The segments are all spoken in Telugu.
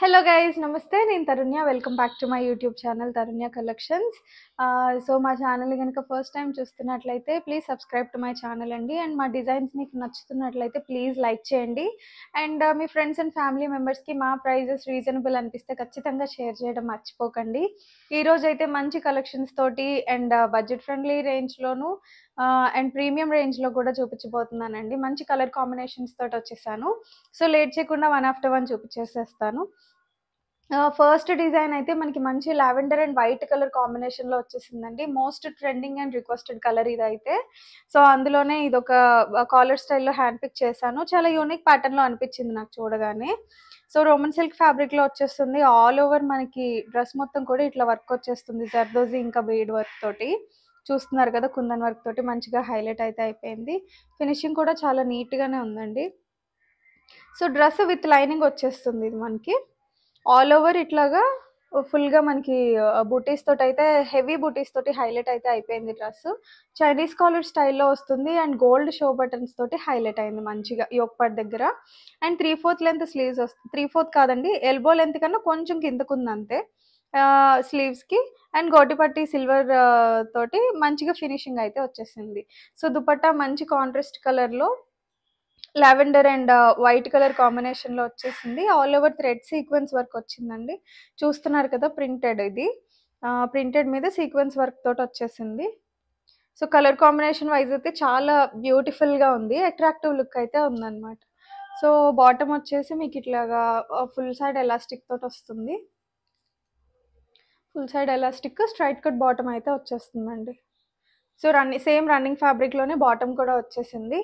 హలో గైస్ నమస్తే నేను Tarunya welcome back to my YouTube channel Tarunya collections. So మా ఛానల్ కనుక ఫస్ట్ టైం చూస్తున్నట్లయితే please subscribe to my channel అండి. అండ్ మా డిజైన్స్ మీకు నచ్చుతున్నట్లయితే ప్లీజ్ లైక్ చేయండి. And me friends and family మెంబర్స్కి మా ప్రైజెస్ రీజనబుల్ అనిపిస్తే ఖచ్చితంగా షేర్ చేయడం మర్చిపోకండి. ఈరోజు అయితే మంచి కలెక్షన్స్ తోటి అండ్ బడ్జెట్ ఫ్రెండ్లీ రేంజ్లోను అండ్ ప్రీమియం రేంజ్లో కూడా చూపించబోతున్నానండి. మంచి కలర్ కాంబినేషన్స్ తోటి వచ్చేసాను. సో లేట్ చేయకుండా వన్ ఆఫ్టర్ వన్ చూపించేసేస్తాను. ఫస్ట్ డిజైన్ అయితే మనకి మంచి లావెండర్ అండ్ వైట్ కలర్ కాంబినేషన్లో వచ్చేసిందండి. Most trending and requested colour ఇదైతే. సో అందులోనే ఇదొక కాలర్ స్టైల్లో హ్యాండ్ పిక్ చేశాను. చాలా యూనిక్ ప్యాటర్న్లో అనిపించింది నాకు చూడగానే. సో రోమన్ సిల్క్ ఫ్యాబ్రిక్లో వచ్చేస్తుంది. ఆల్ ఓవర్ మనకి డ్రెస్ మొత్తం కూడా ఇట్లా వర్క్ వచ్చేస్తుంది. జర్దోజీ ఇంకా బీడ్ వర్క్ తోటి చూస్తున్నారు కదా, కుందన్ వర్క్ తోటి మంచిగా హైలైట్ అయితే అయిపోయింది. ఫినిషింగ్ కూడా చాలా నీట్గానే ఉందండి. సో డ్రెస్ విత్ లైనింగ్ వచ్చేస్తుంది ఇది మనకి. ఆల్ ఓవర్ ఇట్లాగా ఫుల్గా మనకి బూటీస్ తోటి అయితే హెవీ బూటీస్ తోటి హైలైట్ అయితే అయిపోయింది డ్రెస్. చైనీస్ కాలర్ స్టైల్లో వస్తుంది అండ్ గోల్డ్ షో బటన్స్ తోటి హైలైట్ అయింది మంచిగా యోక్ పార్ట్ దగ్గర. అండ్ 3/4 లెంత్ స్లీవ్స్ వస్తుంది. 3/4 కాదండి, ఎల్బో లెంత్ కన్నా కొంచెం కిందకు ఉంది అంతే స్లీవ్స్కి. అండ్ గోటిపట్టి సిల్వర్ తోటి మంచిగా ఫినిషింగ్ అయితే వచ్చేసింది. సో దుపట్టా మంచి కాంట్రాస్ట్ కలర్లో లావెండర్ అండ్ వైట్ కలర్ కాంబినేషన్లో వచ్చేసింది. All over thread sequence work వచ్చిందండి. చూస్తున్నారు కదా, ప్రింటెడ్ ఇది. ప్రింటెడ్ మీద సీక్వెన్స్ వర్క్ తోటి వచ్చేసింది. సో కలర్ కాంబినేషన్ వైజ్ అయితే చాలా బ్యూటిఫుల్గా ఉంది. అట్రాక్టివ్ లుక్ అయితే ఉందన్నమాట. సో బాటమ్ వచ్చేసి మీకు ఇట్లాగా ఫుల్ సైడ్ ఎలాస్టిక్ తోటి వస్తుంది. Full side elastic straight cut bottom అయితే వచ్చేస్తుందండి. సో సేమ్ రన్నింగ్ ఫ్యాబ్రిక్లోనే బాటమ్ కూడా వచ్చేసింది.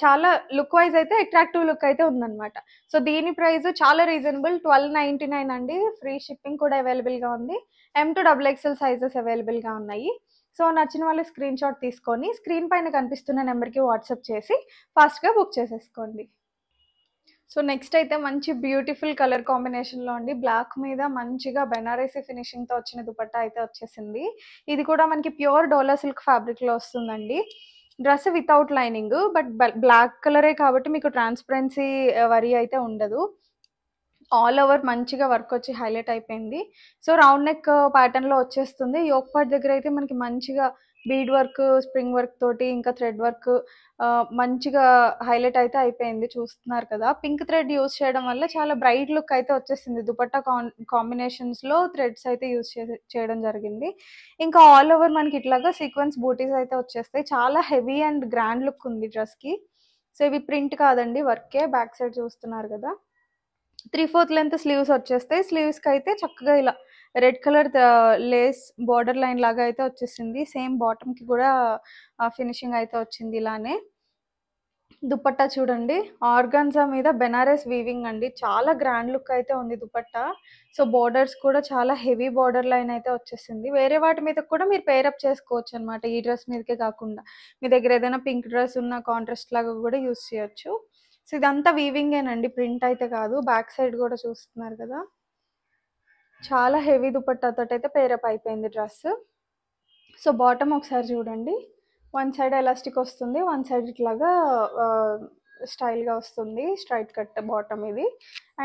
చాలా లుక్ వైజ్ అయితే అట్రాక్టివ్ లుక్ అయితే ఉందన్నమాట. సో దీని ప్రైస్ చాలా రీజనబుల్, 1299 అండి. ఫ్రీ షిప్పింగ్ కూడా అవైలబుల్గా ఉంది. M2XXL సైజెస్ అవైలబుల్గా ఉన్నాయి. సో నచ్చిన వాళ్ళు స్క్రీన్ షాట్ తీసుకొని స్క్రీన్ పైన కనిపిస్తున్న నెంబర్కి వాట్సాప్ చేసి ఫాస్ట్గా బుక్ చేసేసుకోండి. సో నెక్స్ట్ అయితే మంచి బ్యూటిఫుల్ కలర్ కాంబినేషన్లో అండి. బ్లాక్ మీద మంచిగా బెనారసీ ఫినిషింగ్తో వచ్చిన దుపట్టా అయితే వచ్చేసింది. ఇది కూడా మనకి ప్యూర్ డోలా సిల్క్ ఫ్యాబ్రిక్లో వస్తుందండి. Dress without lining, but black కలరే కాబట్టి మీకు ట్రాన్స్పరెన్సీ వరి అయితే ఉండదు. ఆల్ ఓవర్ మంచిగా వర్క్ వచ్చి హైలైట్ అయిపోయింది. సో రౌండ్ నెక్ ప్యాటర్న్లో వచ్చేస్తుంది. యోక్ పార్ట్ దగ్గర అయితే మనకి మంచిగా బీడ్ వర్క్, స్ప్రింగ్ వర్క్ తోటి ఇంకా థ్రెడ్ వర్క్ మంచిగా హైలైట్ అయితే అయిపోయింది. చూస్తున్నారు కదా, పింక్ థ్రెడ్ యూస్ చేయడం వల్ల చాలా బ్రైట్ లుక్ అయితే వచ్చేసింది. దుపట్టా కాంబినేషన్స్లో థ్రెడ్స్ అయితే యూస్ చేయడం జరిగింది. ఇంకా ఆల్ ఓవర్ మనకి ఇట్లాగా సీక్వెన్స్ బూటీస్ అయితే వచ్చేస్తాయి. చాలా హెవీ అండ్ గ్రాండ్ లుక్ ఉంది డ్రెస్కి. సో ఇవి ప్రింట్ కాదండి, వర్కే. బ్యాక్ సైడ్ చూస్తున్నారు కదా, 3/4 లెంత్ స్లీవ్స్ వచ్చేస్తాయి. స్లీవ్స్కి అయితే చక్కగా ఇలా red colour lace border line లాగా అయితే వచ్చేసింది. సేమ్ బాటమ్కి కూడా ఫినిషింగ్ అయితే వచ్చింది ఇలానే. దుపట్టా చూడండి, ఆర్గాన్జా మీద బెనారస్ వీవింగ్ అండి. చాలా గ్రాండ్ లుక్ అయితే ఉంది దుపట్టా. సో బోర్డర్స్ కూడా చాలా హెవీ బార్డర్ లైన్ అయితే వచ్చేసింది. వేరే వాటి మీద కూడా మీరు పేరప్ చేసుకోవచ్చు అనమాట, ఈ డ్రెస్ మీదకే కాకుండా. మీ దగ్గర ఏదైనా పింక్ డ్రెస్ ఉన్న కాంట్రాస్ట్ లాగా కూడా యూస్ చేయొచ్చు. సో ఇదంతా వీవింగేనండి, ప్రింట్ అయితే కాదు. బ్యాక్ సైడ్ కూడా చూస్తున్నారు కదా, చాలా హెవీ దుపట్టాతో అయితే పేరప్ అయిపోయింది డ్రెస్. సో బాటమ్ ఒకసారి చూడండి, వన్ సైడ్ ఎలాస్టిక్ వస్తుంది, వన్ సైడ్ ఇట్లాగా స్టైల్గా వస్తుంది. స్ట్రైట్ కట్ బాటమ్ ఇది.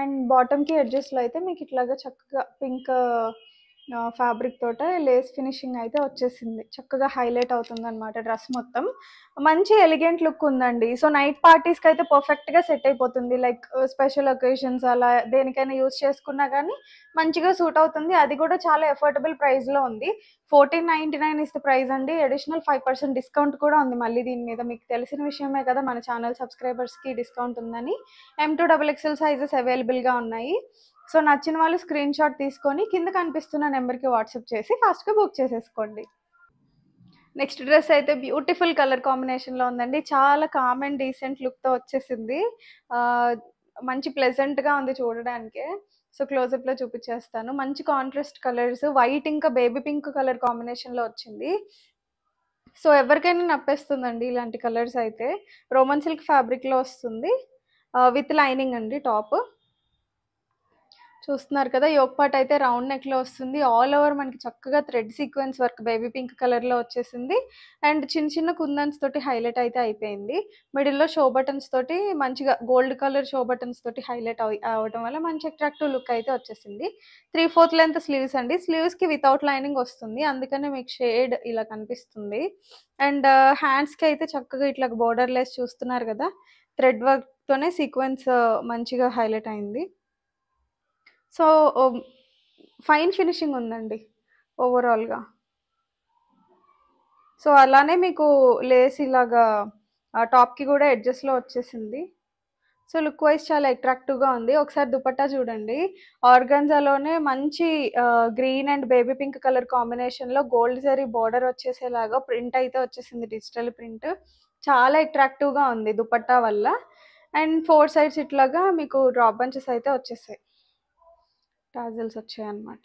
అండ్ బాటమ్కి ఎడ్జెస్లో అయితే మీకు ఇట్లాగా చక్కగా పింక్ ఫ్యాబ్రిక్ తోట లేస్ ఫినిషింగ్ అయితే వచ్చేసింది. చక్కగా హైలైట్ అవుతుంది అనమాట డ్రెస్ మొత్తం. మంచి ఎలిగెంట్ లుక్ ఉందండి. సో నైట్ పార్టీస్కి అయితే పర్ఫెక్ట్గా సెట్ అయిపోతుంది. లైక్ స్పెషల్ ఒకేషన్స్ అలా దేనికైనా యూస్ చేసుకున్నా కానీ మంచిగా సూట్ అవుతుంది. అది కూడా చాలా అఫోర్డబుల్ ప్రైస్లో ఉంది. 1499 ఇస్ ద ప్రైస్ అండి. అడిషనల్ 5% డిస్కౌంట్ కూడా ఉంది మళ్ళీ దీని మీద. మీకు తెలిసిన విషయమే కదా, మన ఛానల్ సబ్స్క్రైబర్స్కి డిస్కౌంట్ ఉందని. M2XXL సైజెస్ అవైలబుల్గా ఉన్నాయి. సో నచ్చిన వాళ్ళు స్క్రీన్ షాట్ తీసుకొని కింద కనిపిస్తున్న నెంబర్కి వాట్సాప్ చేసి ఫాస్ట్గా బుక్ చేసేసుకోండి. నెక్స్ట్ డ్రెస్ అయితే బ్యూటిఫుల్ కలర్ కాంబినేషన్లో ఉందండి. చాలా కామ్ అండ్ డీసెంట్ లుక్తో వచ్చేసింది. మంచి ప్లెజెంట్గా ఉంది చూడడానికి. సో క్లోజప్లో చూపించేస్తాను. మంచి కాంట్రాస్ట్ కలర్స్, వైట్ ఇంకా బేబీ పింక్ కలర్ కాంబినేషన్లో వచ్చింది. సో ఎవరికైనా నప్పేస్తుందండి ఇలాంటి కలర్స్ అయితే. రోమన్ సిల్క్ ఫ్యాబ్రిక్లో వస్తుంది విత్ లైనింగ్ అండి టాప్. చూస్తున్నారు కదా! యోక్ పార్ట్ అయితే రౌండ్ నెక్‌లో వస్తుంది. ఆల్ ఓవర్ మనకి చక్కగా thread sequence work baby pink కలర్‌లో వచ్చేసింది. అండ్ చిన్న చిన్న కుందన్స్ తోటి హైలైట్ అయితే అయిపోయింది. మిడిల్‌లో షో బటన్స్ తోటి మంచిగా గోల్డ్ కలర్ షో బటన్స్ తోటి హైలైట్ అవ్వడం వల్ల మంచి అట్రాక్టివ్ లుక్ అయితే వచ్చేసింది. 3/4 లెంత్ స్లీవ్స్ అండి. స్లీవ్స్‌కి వితౌట్ లైనింగ్ వస్తుంది. అందుకనే మీకు షేడ్ ఇలా కనిపిస్తుంది. అండ్ హ్యాండ్స్‌కి అయితే చక్కగా ఇట్లా బోర్డర్ లెస్ చూస్తున్నారు కదా! థ్రెడ్ వర్క్‌తోనే సీక్వెన్స్ మంచిగా హైలైట్ అయింది. సో, ఫైన్ ఫినిషింగ్ ఉందండి ఓవరాల్‌గా. సో, అలానే మీకు లేస్ ఇలాగా టాప్‌కి గూడా ఎడ్జెస్‌లో వచ్చేసింది. సో, లుక్ వైస్ చాలా అట్రాక్టివ్‌గా ఉంది. ఒకసారి దుపట్టా చూడండి. ఆర్గాన్జాలోనే మంచి green and baby pink colour కాంబినేషన్‌లో గోల్డ్ జరీ బోర్డర్ వచ్చేసేలాగా ప్రింట్ అయితే వచ్చేసింది. Digital print. చాలా అట్రాక్టివ్‌గా ఉంది దుపట్టా వల్ల. అండ్ 4 సైడ్స్ ఇట్లాగా మీకు డ్రాప్ బంచెస్ అయితే వచ్చేసాయి. టాజిల్స్ వచ్చాయన్నమాట.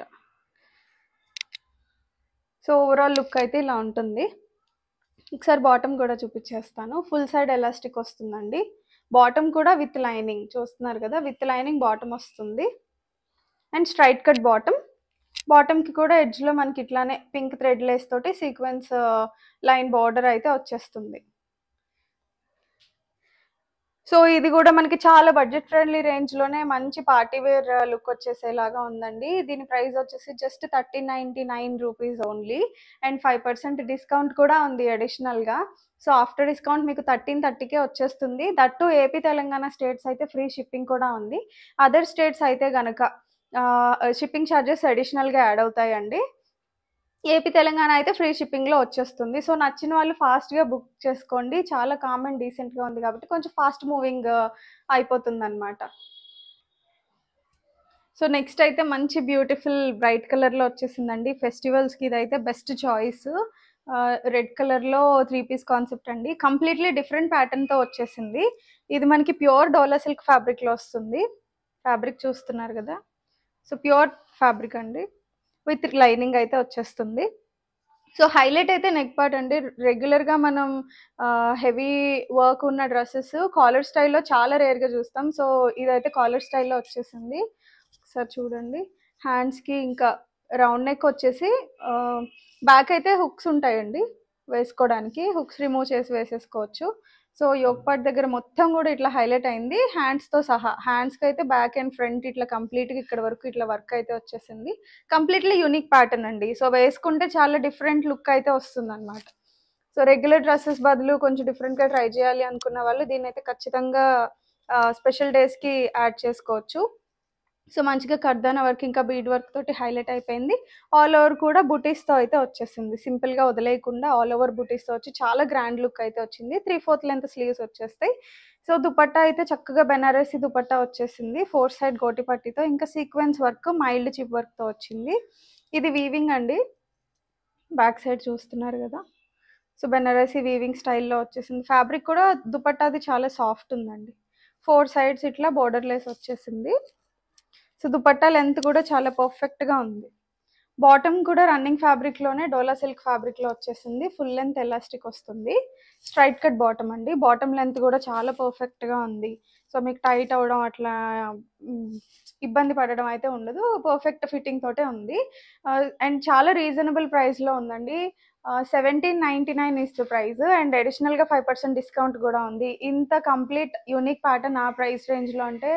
సో, ఓవరాల్ లుక్ అయితే ఇలా ఉంటుంది. ఒకసారి బాటమ్ కూడా చూపించేస్తాను. ఫుల్ సైడ్ ఎలాస్టిక్ వస్తుందండి. బాటమ్ కూడా విత్ లైనింగ్ చూస్తున్నారు కదా! విత్ లైనింగ్ బాటమ్ వస్తుంది. And straight cut bottom. బాటమ్‌కి కూడా ఎడ్జ్‌లో మనకి ఇట్లానే పింక్ థ్రెడ్ లేస్ తోటి సీక్వెన్స్ లైన్ బార్డర్ అయితే వచ్చేస్తుంది. సో, ఇది గూడా మనకి చాలా బడ్జెట్ ఫ్రెండ్లీ రేంజ్‌లోనే మంచి పార్టీ వేర్ లుక్ వచ్చేసేలాగా ఉందండి. దీని ప్రైస్ వచ్చేసి just 1399 rupees only. And 5% discount కూడా ఉంది అడిషనల్‌గా. సో, ఆఫ్టర్ డిస్కౌంట్ మీకు 1330కే వచ్చేస్తుంది. That two AP, Telangana states అయితే ఫ్రీ షిప్పింగ్ కూడా ఉంది. అదర్ స్టేట్స్ అయితే గనక షిప్పింగ్ చార్జెస్ అడిషనల్‌గా యాడ్ అవుతాయండి. ఏపీ, తెలంగాణ అయితే ఫ్రీ షిప్పింగ్‌లో వచ్చేస్తుంది. సో, నచ్చిన వాళ్ళు ఫాస్ట్‌గా బుక్ చేసుకోండి. చాలా కామ్ అండ్ డీసెంట్‌గా ఉంది కాబట్టి కొంచెం ఫాస్ట్ మూవింగ్ అయిపోతుందనమాట. సో, నెక్స్ట్ అయితే మంచి బ్యూటిఫుల్ బ్రైట్ కలర్‌లో వచ్చేసిందండి. ఫెస్టివల్స్‌కి ఇదైతే బెస్ట్ చాయిస్. రెడ్ కలర్‌లో 3 పీస్ కాన్సెప్ట్ అండి. కంప్లీట్‌లీ డిఫరెంట్ ప్యాటర్న్‌తో వచ్చేసింది. ఇది మనకి ప్యూర్ డోలా సిల్క్ ఫ్యాబ్రిక్‌లో వస్తుంది. ఫ్యాబ్రిక్ చూస్తున్నారు కదా! సో, ప్యూర్ ఫ్యాబ్రిక్ అండి. విత్ లైనింగ్ అయితే వచ్చేస్తుంది. సో, హైలైట్ అయితే నెక్ పార్ట్ అండి. రెగ్యులర్‌గా మనం హెవీ వర్క్ ఉన్న డ్రెసెస్ కాలర్ స్టైల్‌లో చాలా రేర్‌గా చూస్తాం. సో, ఇదైతే కాలర్ స్టైల్‌లో వచ్చేసింది. ఒకసారి చూడండి. హ్యాండ్స్‌కి ఇంకా రౌండ్ నెక్ వచ్చేసి బ్యాక్ అయితే హుక్స్ ఉంటాయండి వేసుకోవడానికి. హుక్స్ రిమూవ్ చేసి వేసేసుకోవచ్చు. సో, యోక్ పార్ట్ దగ్గర మొత్తం కూడా ఇట్లా హైలైట్ అయింది హ్యాండ్స్‌తో సహా. హ్యాండ్స్‌కి అయితే బ్యాక్ అండ్ ఫ్రంట్ ఇట్లా కంప్లీట్‌గా ఇక్కడ వరకు ఇట్లా వర్క్ అయితే వచ్చేసింది. కంప్లీట్‌లీ యూనిక్ ప్యాటర్న్ అండి. సో, వేసుకుంటే చాలా డిఫరెంట్ లుక్ అయితే వస్తుందన్నమాట. సో, రెగ్యులర్ డ్రెసెస్ బదులు కొంచెం డిఫరెంట్‌గా ట్రై చేయాలి అనుకున్న వాళ్ళు దీన్నైతే ఖచ్చితంగా స్పెషల్ డేస్‌కి యాడ్ చేసుకోవచ్చు. సో, మంచిగా కర్దానా వర్క్ ఇంకా బీడ్ వర్క్ తోటి హైలైట్ అయిపోయింది. ఆల్ ఓవర్ కూడా బుటీస్‌తో అయితే వచ్చేసింది. సింపుల్‌గా వదిలేయకుండా ఆల్ ఓవర్ బుటీస్‌తో వచ్చి చాలా గ్రాండ్ లుక్ అయితే వచ్చింది. 3/4 లెంత్ స్లీవ్స్ వచ్చేస్తాయి. సో, దుపట్టా అయితే చక్కగా బెనారసి దుపట్టా వచ్చేసింది. 4 సైడ్ గోటి పట్టీతో ఇంకా సీక్వెన్స్ వర్క్ మైల్డ్ చిప్ వర్క్‌తో వచ్చింది. ఇది వీవింగ్ అండి. బ్యాక్ సైడ్ చూస్తున్నారు కదా! సో, బెనారసి వీవింగ్ స్టైల్‌లో వచ్చేసింది. ఫ్యాబ్రిక్ కూడా దుపట్టాది చాలా సాఫ్ట్ ఉందండి. 4 సైడ్స్ ఇట్లా బోర్డర్ లేస్ వచ్చేసింది. సో, దుపట్టా లెంత్ కూడా చాలా పర్ఫెక్ట్‌గా ఉంది. బాటమ్ కూడా రన్నింగ్ ఫ్యాబ్రిక్‌లోనే డోలా సిల్క్ ఫ్యాబ్రిక్‌లో వచ్చేసింది. ఫుల్ లెంత్ ఎలాస్టిక్ వస్తుంది. స్ట్రైట్ కట్ బాటమ్ అండి. బాటమ్ లెంత్ కూడా చాలా పర్ఫెక్ట్‌గా ఉంది. సో, మీకు టైట్ అవ్వడం అట్లా హ్మ్, ఇబ్బంది పడడం అయితే ఉండదు. పర్ఫెక్ట్ ఫిట్టింగ్ తోటే ఉంది. అండ్ చాలా రీజనబుల్ ప్రైస్‌లో ఉందండి. 1799 ఈస్ ద ప్రైస్ అండ్ అడిషనల్‌గా 5% డిస్కౌంట్ కూడా ఉంది. ఇంత కంప్లీట్ యూనిక్ ప్యాటర్న్ ఆ ప్రైస్ రేంజ్‌లో అంటే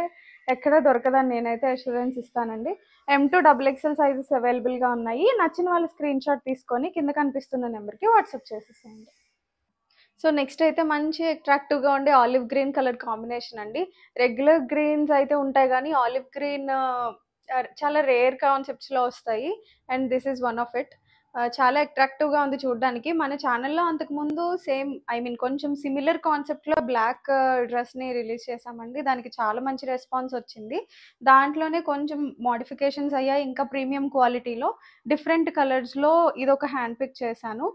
ఎక్కడ దొరకదని నేనైతే అష్యూరెన్స్ ఇస్తానండి. M2 XXL సైజెస్ అవైలబుల్‌గా ఉన్నాయి. నచ్చిన వాళ్ళు స్క్రీన్ షాట్ తీసుకొని కింద కనిపిస్తున్న నెంబర్‌కి వాట్సాప్ చేసేసేయండి. సో, నెక్స్ట్ అయితే మంచి అట్రాక్టివ్‌గా ఉండే ఆలివ్ గ్రీన్ కలర్ కాంబినేషన్ అండి. రెగ్యులర్ గ్రీన్స్ అయితే ఉంటాయి గానీ, ఆలివ్ గ్రీన్ చాలా రేర్ కాన్సెప్ట్స్‌లో వస్తాయి. And this is one of it. చాలా అట్రాక్టివ్‌గా ఉంది చూడ్డానికి. మన ఛానెల్‌లో అంతకుముందు సేమ్ ఐ మీన్ కొంచెం సిమిలర్ కాన్సెప్ట్‌లో బ్లాక్ డ్రెస్‌ని రిలీజ్ చేశామండి. దానికి చాలా మంచి రెస్పాన్స్ వచ్చింది. దాంట్లోనే కొంచెం మోడిఫికేషన్స్ అయ్యాయి. ఇంకా ప్రీమియం క్వాలిటీలో డిఫరెంట్ కలర్స్‌లో ఇదొక హ్యాండ్ పిక్ చేశాను.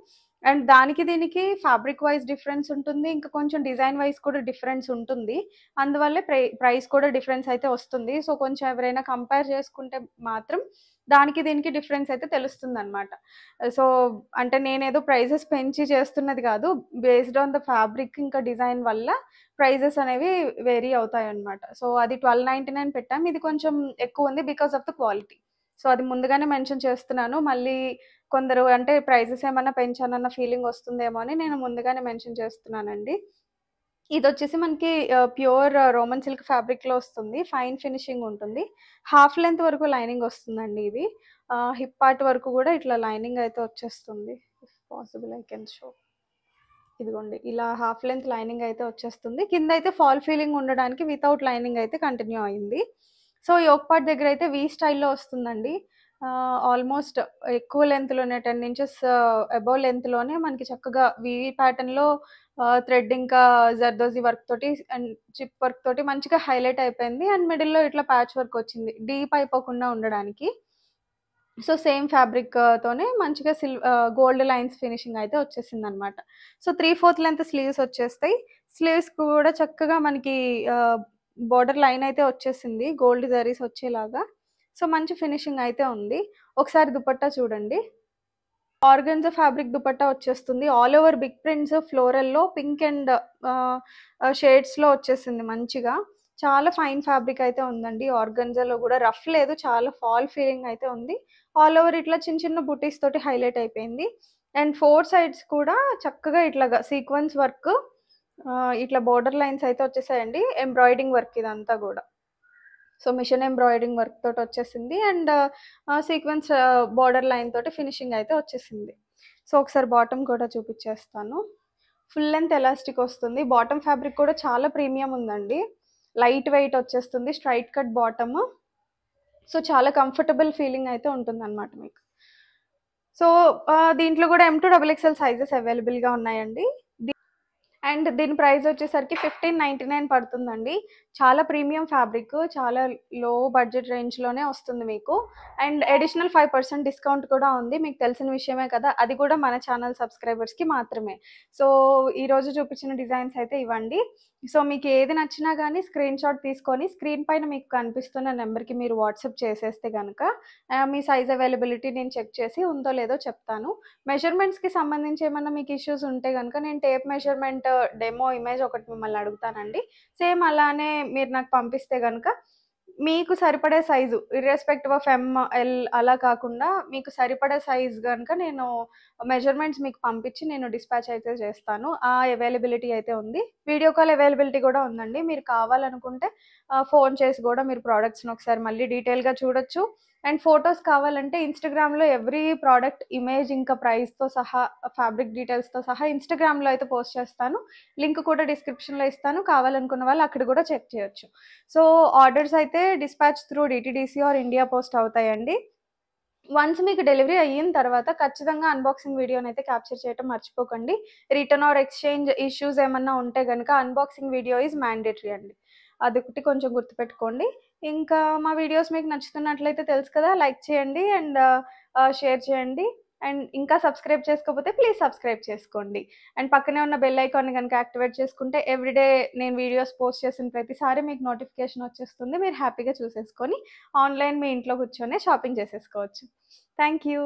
అండ్ దానికి దీనికి ఫ్యాబ్రిక్ వైజ్ డిఫరెన్స్ ఉంటుంది. ఇంకా కొంచెం డిజైన్ వైజ్ కూడా డిఫరెన్స్ ఉంటుంది. అందువల్లే ప్రైస్ కూడా డిఫరెన్స్ అయితే వస్తుంది. సో, కొంచెం ఎవరైనా కంపేర్ చేసుకుంటే మాత్రం దానికి దీనికి డిఫరెన్స్ అయితే తెలుస్తుందనమాట. సో, అంటే నేనేదో ప్రైజెస్ పెంచి చేస్తున్నది కాదు. బేస్డ్ ఆన్ ద ఫ్యాబ్రిక్ ఇంకా డిజైన్ వల్ల ప్రైజెస్ అనేవి వేరీ అవుతాయన్నమాట. సో, అది 1299 పెట్టాం. ఇది కొంచెం ఎక్కువుంది because of the quality. So, అది ముందుగానే మెన్షన్ చేస్తున్నాను. మళ్ళీ కొందరు అంటే ప్రైజెస్ ఏమన్నా పెంచానన్న ఫీలింగ్ వస్తుందేమో అని నేను ముందుగానే మెన్షన్ చేస్తున్నానండి. ఇదొచ్చేసి మనకి ప్యూర్ రోమన్ సిల్క్ ఫ్యాబ్రిక్‌లో వస్తుంది. ఫైన్ ఫినిషింగ్ ఉంటుంది. హాఫ్ లెంత్ వరకు లైనింగ్ వస్తుందండి ఇది. హిప్ పార్ట్ వరకు కూడా ఇట్లా లైనింగ్ అయితే వచ్చేస్తుంది. If possible I can show. ఇదిగోండి ఇలా హాఫ్ లెంత్ లైనింగ్ అయితే వచ్చేస్తుంది. కిందయితే ఫాల్ ఫీలింగ్ ఉండడానికి వితౌట్ లైనింగ్ అయితే కంటిన్యూ అయింది. సో, యోక్ పార్ట్ దగ్గరైతే వి స్టైల్‌లో వస్తుందండి. ఆల్మోస్ట్ ఎక్కువ లెంత్‌లోనే 10 ఇంచెస్ అబోవ్ లెంత్‌లోనే మనకి చక్కగా వీవీ ప్యాటర్న్‌లో థ్రెడ్ ఇంకా జర్దోజీ వర్క్ తోటి అండ్ చిప్ వర్క్ తోటి మంచిగా హైలైట్ అయిపోయింది. అండ్ మిడిల్‌లో ఇట్లా ప్యాచ్ వర్క్ వచ్చింది. డీప్ అయిపోకుండా ఉండడానికి. సో, సేమ్ ఫ్యాబ్రిక్ తోనే మంచిగా గోల్డ్ లైన్స్ ఫినిషింగ్ అయితే వచ్చేసిందనమాట. సో, 3/4 లెంత్ స్లీవ్స్ వచ్చేస్తాయి. స్లీవ్స్‌కి కూడా చక్కగా మనకి బోర్డర్ లైన్ అయితే వచ్చేసింది. గోల్డ్ జరీస్ వచ్చేలాగా. సో, మంచి ఫినిషింగ్ అయితే ఉంది. ఒకసారి దుపట్టా చూడండి. ఆర్గాన్జా ఫ్యాబ్రిక్ దుపట్టా వచ్చేస్తుంది. ఆల్ ఓవర్ బిగ్ ప్రింట్స్ ఫ్లోరల్‌లో పింక్ అండ్ షేడ్స్‌లో వచ్చేసింది మంచిగా. చాలా ఫైన్ ఫ్యాబ్రిక్ అయితే ఉందండి. ఆర్గాన్జాలో కూడా రఫ్ లేదు. చాలా ఫాల్ ఫీలింగ్ అయితే ఉంది. ఆల్ ఓవర్ ఇట్లా చిన్న చిన్న బుటీస్ తోటి హైలైట్ అయిపోయింది. అండ్ 4 సైడ్స్ కూడా చక్కగా ఇట్లాగా సీక్వెన్స్ వర్క్ ఇట్లా బోర్డర్ లైన్స్ అయితే వచ్చేసాయండి. ఎంబ్రాయిడింగ్ వర్క్ ఇదంతా కూడా. సో, మిషన్ ఎంబ్రాయిడరింగ్ వర్క్ తోటి వచ్చేసింది. అండ్ సీక్వెన్స్ బోర్డర్ లైన్ తోటి ఫినిషింగ్ అయితే వచ్చేసింది. సో, ఒకసారి బాటమ్ కూడా చూపించేస్తాను. ఫుల్ లెంత్ ఎలాస్టిక్ వస్తుంది. బాటమ్ ఫ్యాబ్రిక్ కూడా చాలా ప్రీమియం ఉందండి. లైట్ వెయిట్ వచ్చేస్తుంది. Straight cut bottom. సో, చాలా కంఫర్టబుల్ ఫీలింగ్ అయితే ఉంటుందన్నమాట మీకు. సో, దీంట్లో కూడా M2 XXL సైజెస్ అవైలబుల్‌గా ఉన్నాయండి. అండ్ దీని ప్రైస్ వచ్చేసరికి 1599 పడుతుందండి. చాలా ప్రీమియం ఫ్యాబ్రిక్. చాలా లో బడ్జెట్ రేంజ్‌లోనే వస్తుంది మీకు. అండ్ అడిషనల్ 5% డిస్కౌంట్ కూడా ఉంది. మీకు తెలిసిన విషయమే కదా! అది కూడా మన ఛానల్ సబ్స్క్రైబర్స్‌కి మాత్రమే. సో, ఈరోజు చూపించిన డిజైన్స్ అయితే ఇవండి. సో, మీకు ఏది నచ్చినా గానీ స్క్రీన్‌షాట్ తీసుకొని స్క్రీన్ పైన మీకు కనిపిస్తున్న నెంబర్‌కి మీరు వాట్సాప్ చేసేస్తే గనక మీ సైజ్ అవైలబిలిటీ నేను చెక్ చేసి ఉందో లేదో చెప్తాను. మెజర్మెంట్స్‌కి సంబంధించి ఏమన్నా మీకు ఇష్యూస్ ఉంటే గనక నేను టేప్ మెజర్మెంట్ డెమో ఇమేజ్ ఒకటి మిమ్మల్ని అడుగుతానండి. సేమ్ అలానే మీరు నాకు పంపిస్తే గనక మీకు సరిపడే size irrespective of M, L అలా కాకుండా మీకు సరిపడే సైజ్ గనక నేను మెజర్మెంట్స్ మీకు పంపించి నేను డిస్పాచ్ అయితే చేస్తాను. ఆ అవైలబిలిటీ అయితే ఉంది. వీడియో కాల్ అవైలబిలిటీ కూడా ఉందండి. మీరు కావాలనుకుంటే ఫోన్ చేసి కూడా మీరు ప్రొడక్ట్స్‌ని ఒకసారి మళ్ళీ డీటెయిల్‌గా చూడొచ్చు. అండ్ ఫోటోస్ కావాలంటే ఇన్‌స్టాగ్రామ్‌లో ఎవ్రీ ప్రోడక్ట్ ఇమేజ్ ఇంకా ప్రైస్‌తో సహా, ఫ్యాబ్రిక్ డీటెయిల్స్‌తో సహా ఇన్‌స్టాగ్రామ్‌లో అయితే పోస్ట్ చేస్తాను. లింక్ కూడా డిస్క్రిప్షన్‌లో ఇస్తాను. కావాలనుకున్న వాళ్ళు అక్కడ కూడా చెక్ చేయొచ్చు. సో, ఆర్డర్స్ అయితే dispatch through DTDC or India post అవుతాయండి. వన్స్ మీకు డెలివరీ అయిన తర్వాత ఖచ్చితంగా అన్బాక్సింగ్ వీడియోనైతే క్యాప్చర్ చేయటం మర్చిపోకండి. రిటర్న్ ఆర్ ఎక్స్‌చేంజ్ ఇష్యూస్ ఏమన్నా ఉంటే గనక అన్బాక్సింగ్ వీడియో ఈజ్ మ్యాండేటరీ అండి. అదొకటి కొంచెం గుర్తుపెట్టుకోండి. ఇంకా మా వీడియోస్ మీకు నచ్చుతున్నట్లయితే తెలుసు కదా! లైక్ చేయండి అండ్ షేర్ చేయండి. అండ్ ఇంకా సబ్స్క్రైబ్ చేసుకోకపోతే ప్లీజ్ సబ్స్క్రైబ్ చేసుకోండి. అండ్ పక్కనే ఉన్న బెల్ ఐకాన్‌ని గనక యాక్టివేట్ చేసుకుంటే ఎవ్రీడే నేను వీడియోస్ పోస్ట్ చేసిన ప్రతిసారి మీకు నోటిఫికేషన్ వచ్చేస్తుంది. మీరు హ్యాపీగా చూసేసుకొని ఆన్‌లైన్ మీ ఇంట్లో కూర్చొనే షాపింగ్ చేసేసుకోవచ్చు. Thank you.